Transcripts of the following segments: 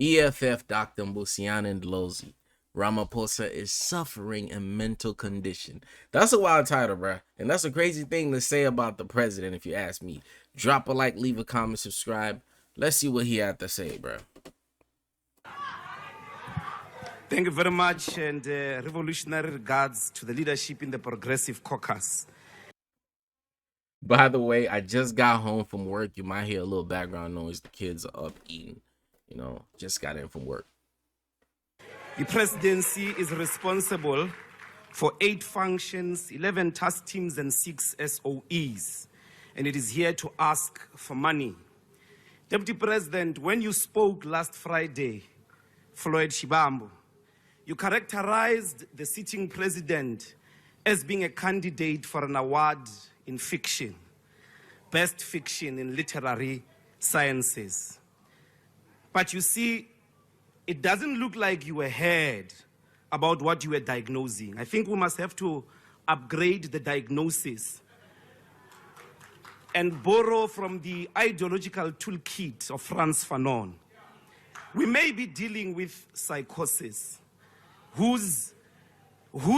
EFF Dr. Mbuyiseni Ndlozi. Ramaphosa is suffering a mental condition. That's a wild title, bruh. And that's a crazy thing to say about the president, if you ask me. Drop a like, leave a comment, subscribe. Let's see what he had to say, bruh. Thank you very much, and revolutionary regards to the leadership in the Progressive Caucus. By the way, I just got home from work. You might hear a little background noise. The kids are up eating. You know, just got in from work. The presidency is responsible for 8 functions, 11 task teams, and 6 SOEs. And it is here to ask for money. Deputy President, when you spoke last Friday, Floyd Shibambo, you characterized the sitting president as being a candidate for an award in fiction, best fiction in literary sciences. But you see, it doesn't look like you were heard about what you were diagnosing. I think we must have to upgrade the diagnosis and borrow from the ideological toolkit of Frantz Fanon. We may be dealing with psychosis, whose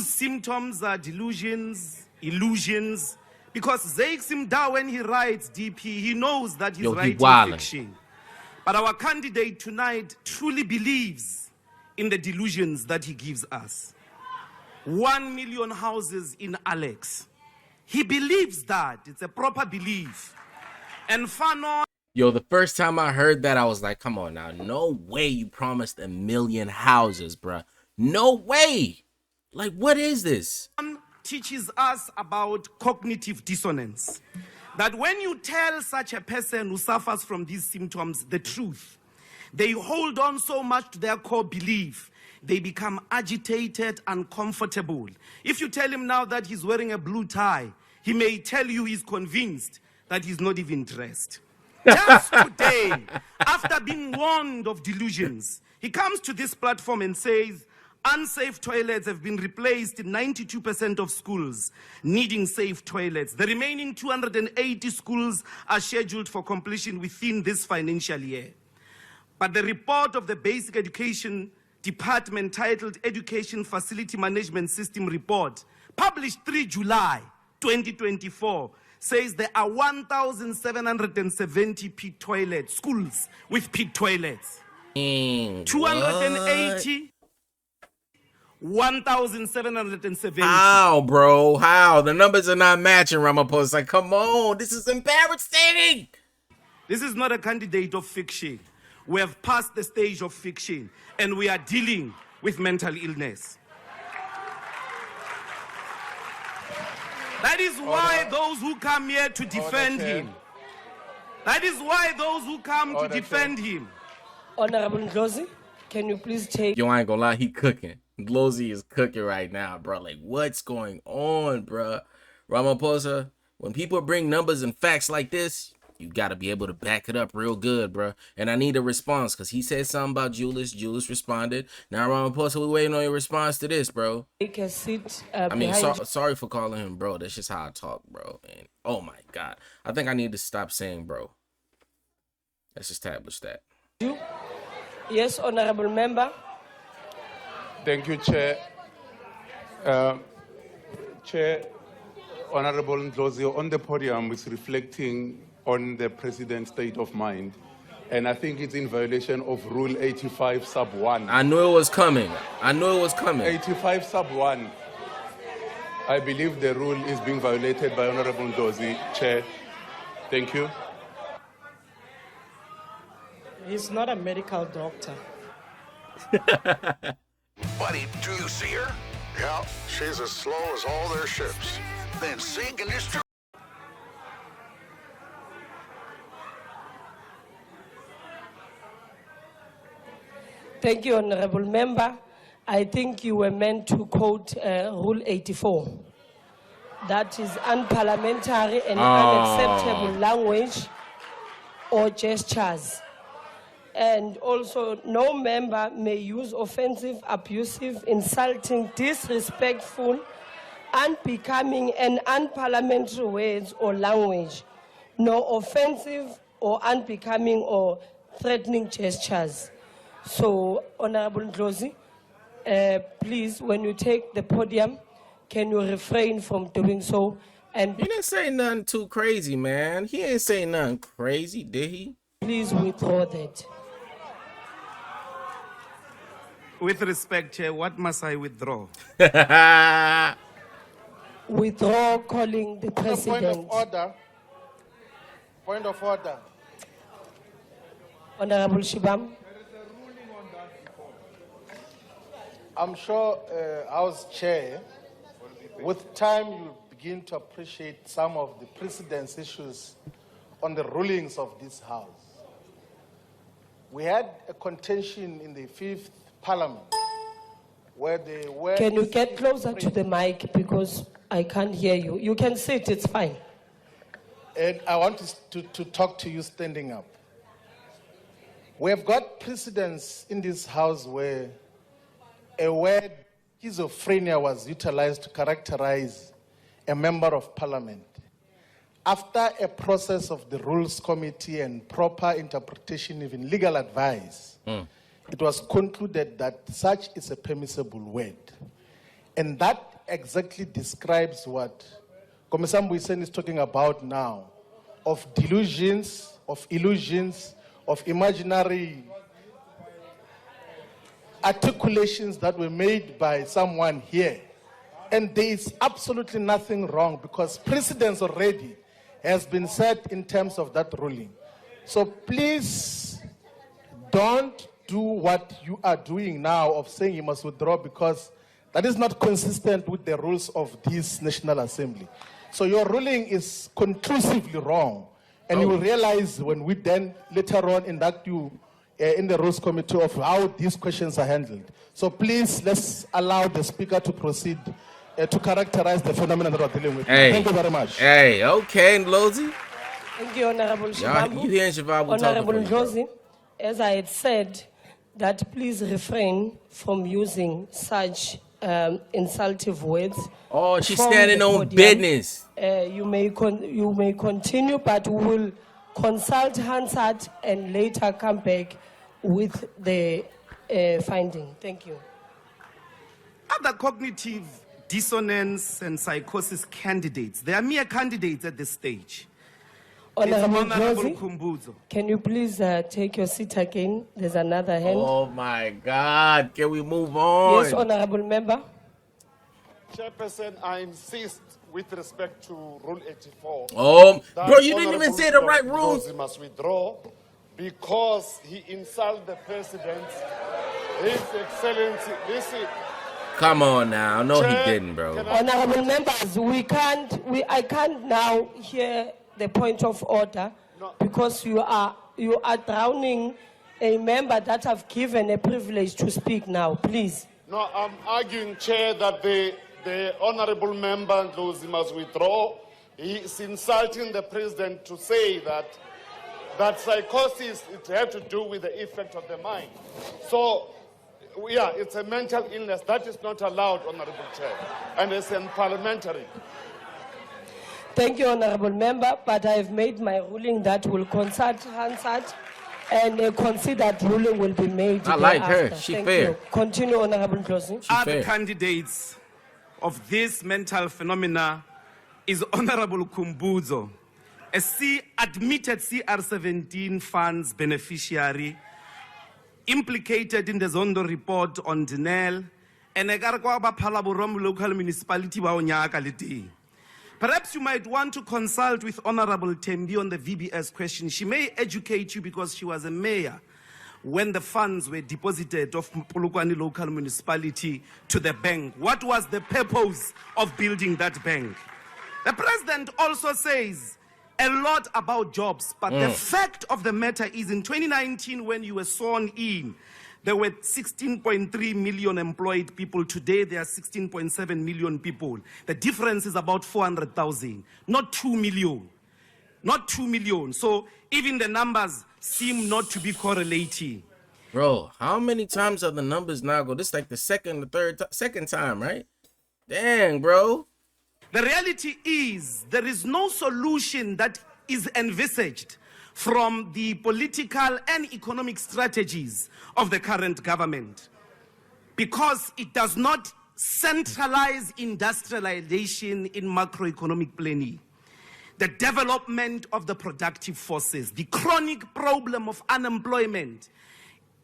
symptoms are delusions, illusions, because Zakes Mda, when he writes DP, he knows that he's writing fiction. But our candidate tonight truly believes in the delusions that he gives us. 1 million houses in Alex. He believes that. It's a proper belief. And Fanon... Yo, the first time I heard that, I was like, come on now. No way you promised 1 million houses, bruh. No way. Like, what is this? Teaches us about cognitive dissonance. That when you tell such a person who suffers from these symptoms the truth, they hold on so much to their core belief, they become agitated, uncomfortable. If you tell him now that he's wearing a blue tie, he may tell you he's convinced that he's not even dressed. Just today, after being warned of delusions, he comes to this platform and says, unsafe toilets have been replaced in 92% of schools needing safe toilets. The remaining 280 schools are scheduled for completion within this financial year. But the report of the Basic Education Department titled Education Facility Management System Report, published 3 July 2024, says there are 1,770 pit toilets, schools with pit toilets. 280 1,770. How, bro? How? The numbers are not matching, Ramaphosa. Like, come on. This is embarrassing. This is not a candidate of fiction. We have passed the stage of fiction, and we are dealing with mental illness. That is why those who come here to defend him. That is why those who come to defend him. Honorable Ndlozi, can you please take... Yo, I ain't gonna lie, he cooking. Ndlozi is cooking right now, bro. Like, what's going on, bro? Ramaphosa, when people bring numbers and facts like this, you got to be able to back it up real good, bro. And I need a response, because he said something about Julius. Julius responded. Now, Ramaphosa, we waiting on your response to this, bro. Take a seat. I mean, sorry for calling him bro. That's just how I talk, bro. And oh, my God. I think I need to stop saying bro. Let's establish that. Yes, honorable member. Thank you, Chair. Chair, Honorable Ndlozi, on the podium is reflecting on the President's state of mind. And I think it's in violation of Rule 85 sub 1. I knew it was coming. 85 sub 1. I believe the rule is being violated by Honorable Ndlozi. Chair, thank you. He's not a medical doctor. Buddy, do you see her? Yeah, she's as slow as all their ships. Then sink and destroy. Thank you, honorable member. I think you were meant to quote Rule 84. That is unparliamentary and unacceptable language or gestures. And also, no member may use offensive, abusive, insulting, disrespectful, unbecoming, and unparliamentary words or language, nor offensive or unbecoming or threatening gestures. So, Honorable Ndlozi, please, when you take the podium, can you refrain from doing so? And He didn't say nothing too crazy, man. He ain't say nothing crazy, did he? please withdraw that. With respect, Chair, what must I withdraw? Withdraw calling the Point of president. order. Point of order. Honorable Shibam. I'm sure, House Chair, with time you'll begin to appreciate some of the precedence issues on the rulings of this House. We had a contention in the 5th Parliament where they were... Can you get closer to the mic because I can't hear you? You can sit, it's fine. And I want to talk to you standing up. We have got precedents in this House where a word schizophrenia was utilized to characterize a member of Parliament. After a process of the Rules Committee and proper interpretation, even legal advice, it was concluded that such is a permissible word. And that exactly describes what Commissioner Mbuyiseni is talking about now, of delusions, of illusions, of imaginary articulations that were made by someone here. And there is absolutely nothing wrong because precedence already has been set in terms of that ruling. So please don't do what you are doing now of saying you must withdraw because that is not consistent with the rules of this National Assembly. So your ruling is conclusively wrong. And you will realize when we then later on induct you in the Rules Committee of how these questions are handled. So please, let's allow the Speaker to proceed to characterize the phenomenon that we're dealing with. Hey. Thank you very much. Hey, okay, Ndlozi. Thank you, Honorable Shibambu. You hearing Shivambu Honorable talking for you, Ndlozi, as I had said, that please refrain from using such insultive words. Oh, she's from standing the on podium. business. You may continue, but we will consult Hansard and later come back with the finding. Thank you. Other cognitive dissonance and psychosis candidates, they are mere candidates at this stage. Honorable Honorable Ndlozi, Kumbuzo. can you please take your seat again? There's another hand. Oh my God. Can we move on? Yes, Honorable Member. Chairperson, I insist with respect to Rule 84. Oh, that bro, you didn't even Honorable say the right Dr. rules. Ndlozi must withdraw because he insulted the president, His Excellency. Listen, Come on now. No, he Chair, didn't, bro. can I- Honorable members, I can't now hear the point of order because you are drowning a member that have given a privilege to speak now. Please. No, I'm arguing, Chair, that the honorable member Ndlozi must withdraw. He is insulting the president to say that psychosis it has to do with the effect of the mind. So, yeah, it's a mental illness that is not allowed, Honorable Chair, and it's parliamentary. Thank you, Honorable Member, but I have made my ruling that will consult Hansard and a considered ruling will be made. I like thereafter. her. She Thank fair. you. Continue, Honorable Ndlozi. Other fair. candidates of this mental phenomena is Honorable Kumbuzo, a admitted CR17 funds beneficiary, implicated in the Zondo report on Denel, and a Palaburam local municipality. Perhaps you might want to consult with Honorable Tembi on the VBS question. She may educate you because she was a mayor when the funds were deposited of Polokwane local municipality to the bank. What was the purpose of building that bank? The president also says a lot about jobs, but the fact of the matter is in 2019 when you were sworn in, there were 16.3 million employed people. Today, there are 16.7 million people. The difference is about 400,000, not 2 million. Not 2 million. So even the numbers seem not to be correlating. Bro, how many times are the numbers now go? This is like the second time, right? Dang, bro. The reality is there is no solution that is envisaged from the political and economic strategies of the current government, because it does not centralize industrialization in macroeconomic planning, the development of the productive forces. The chronic problem of unemployment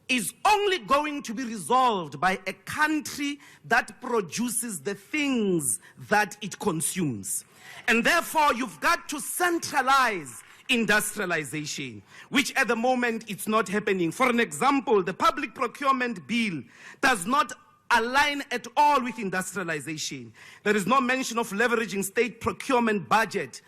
is only going to be resolved by a country that produces the things that it consumes. And therefore, you've got to centralize industrialization, which at the moment it's not happening. For an example, the public procurement bill does not align at all with industrialization. There is no mention of leveraging state procurement budget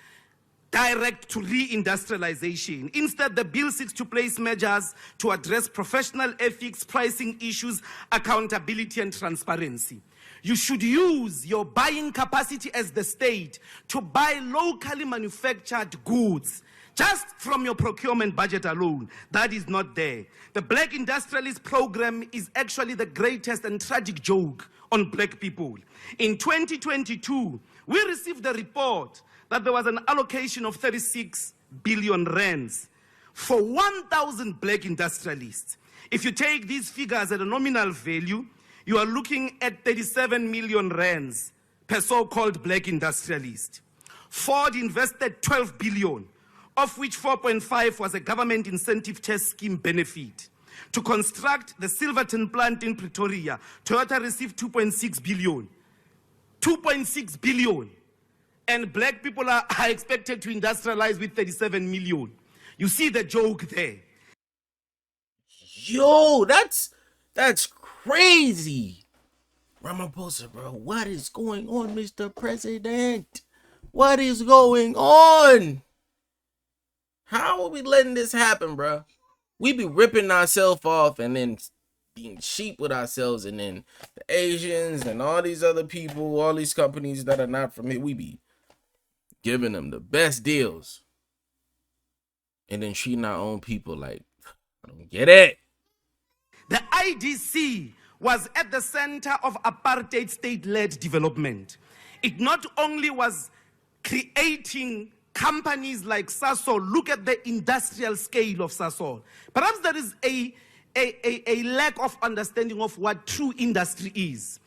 direct to reindustrialization. Instead, the bill seeks to place measures to address professional ethics, pricing issues, accountability, and transparency. You should use your buying capacity as the state to buy locally manufactured goods. Just from your procurement budget alone, that is not there. The Black Industrialist Program is actually the greatest and tragic joke on black people. In 2022, we received a report that there was an allocation of 36 billion rands for 1,000 black industrialists. If you take these figures at a nominal value, you are looking at 37 million rands per so-called black industrialist. Ford invested 12 billion, of which 4.5 was a government incentive test scheme benefit. To construct the Silverton plant in Pretoria, Toyota received 2.6 billion. 2.6 billion. And black people are expected to industrialize with 37 million. You see the joke there. Yo, that's crazy. Ramaphosa, bro, what is going on, Mr. President? What is going on? How are we letting this happen, bro? We be ripping ourselves off and then being cheap with ourselves, and then the Asians and all these other people, all these companies that are not from here, we be giving them the best deals and then treating our own people like, I don't get it. The IDC was at the center of apartheid state-led development. It not only was creating companies like Sasol. Look at the industrial scale of Sasol. Perhaps there is a lack of understanding of what true industry is.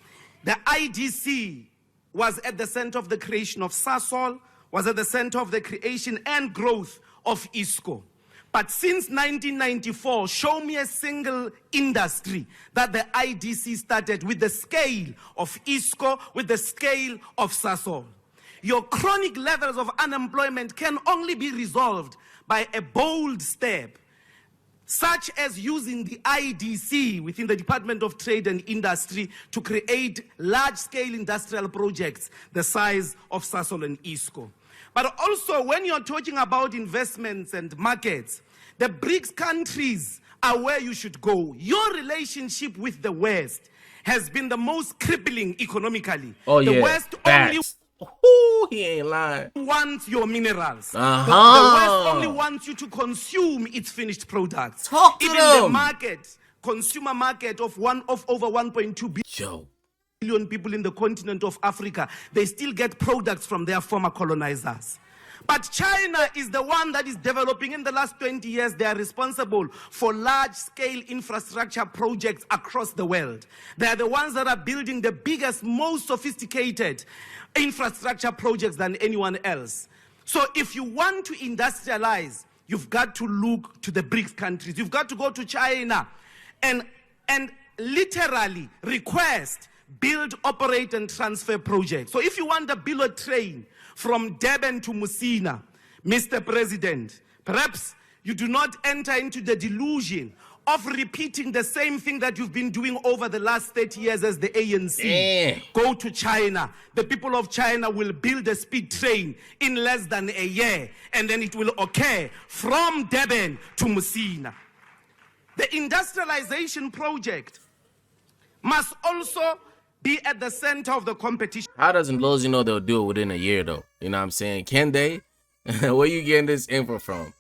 The IDC was at the center of the creation of Sasol, was at the center of the creation and growth of ISCO. But since 1994, show me a single industry that the IDC started with the scale of ISCO, with the scale of Sasol. Your chronic levels of unemployment can only be resolved by a bold step, such as using the IDC within the Department of Trade and Industry to create large-scale industrial projects the size of Sasol and ISCO. But also, when you're talking about investments and markets, the BRICS countries are where you should go. Your relationship with the West has been the most crippling economically. Oh, the yeah. West Facts. Ooh, he ain't lying. only wants your minerals. The Uh-huh. West only wants you to consume its finished products. Talk to Even them. the market, consumer market of over 1.2 billion people in the continent of Africa, they still get products from their former colonizers. But China is the one that is developing. In the last 20 years, they are responsible for large-scale infrastructure projects across the world. They are the ones that are building the biggest, most sophisticated infrastructure projects than anyone else. So if you want to industrialize, you've got to look to the BRICS countries. You've got to go to China and literally request build, operate, and transfer projects. So if you want to build a train from Durban to Musina, Mr. President, perhaps you do not enter into the delusion of repeating the same thing that you've been doing over the last 30 years as the ANC. Go to China. The people of China will build a speed train in less than a year, and then it will occur from Durban to Musina. The industrialization project must also be at the center of the competition. How does Ndlozi know they'll do it within a year, though? You know what I'm saying? Can they? Where you getting this info from?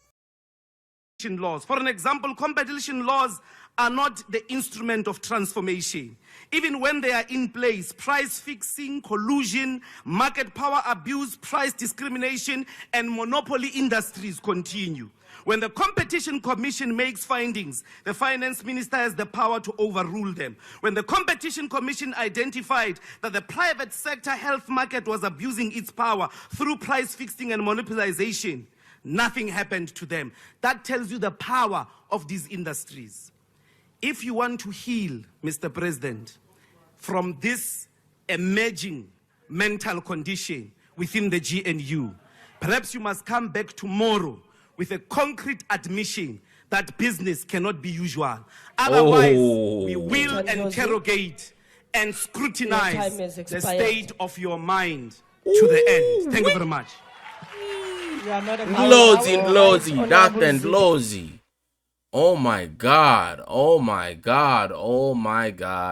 Laws. For an example, competition laws are not the instrument of transformation. Even when they are in place, price fixing, collusion, market power abuse, price discrimination, and monopoly industries continue. When the Competition Commission makes findings, the Finance Minister has the power to overrule them. When the Competition Commission identified that the private sector health market was abusing its power through price fixing and monopolization, nothing happened to them. That tells you the power of these industries. If you want to heal, Mr. President, from this emerging mental condition within the GNU, perhaps you must come back tomorrow with a concrete admission that business cannot be usual. Otherwise, we will interrogate and scrutinize the state of your mind to the end. Thank you very much. Ndlozi, Dr. Ndlozi. Oh my God. Oh my God. Oh my God.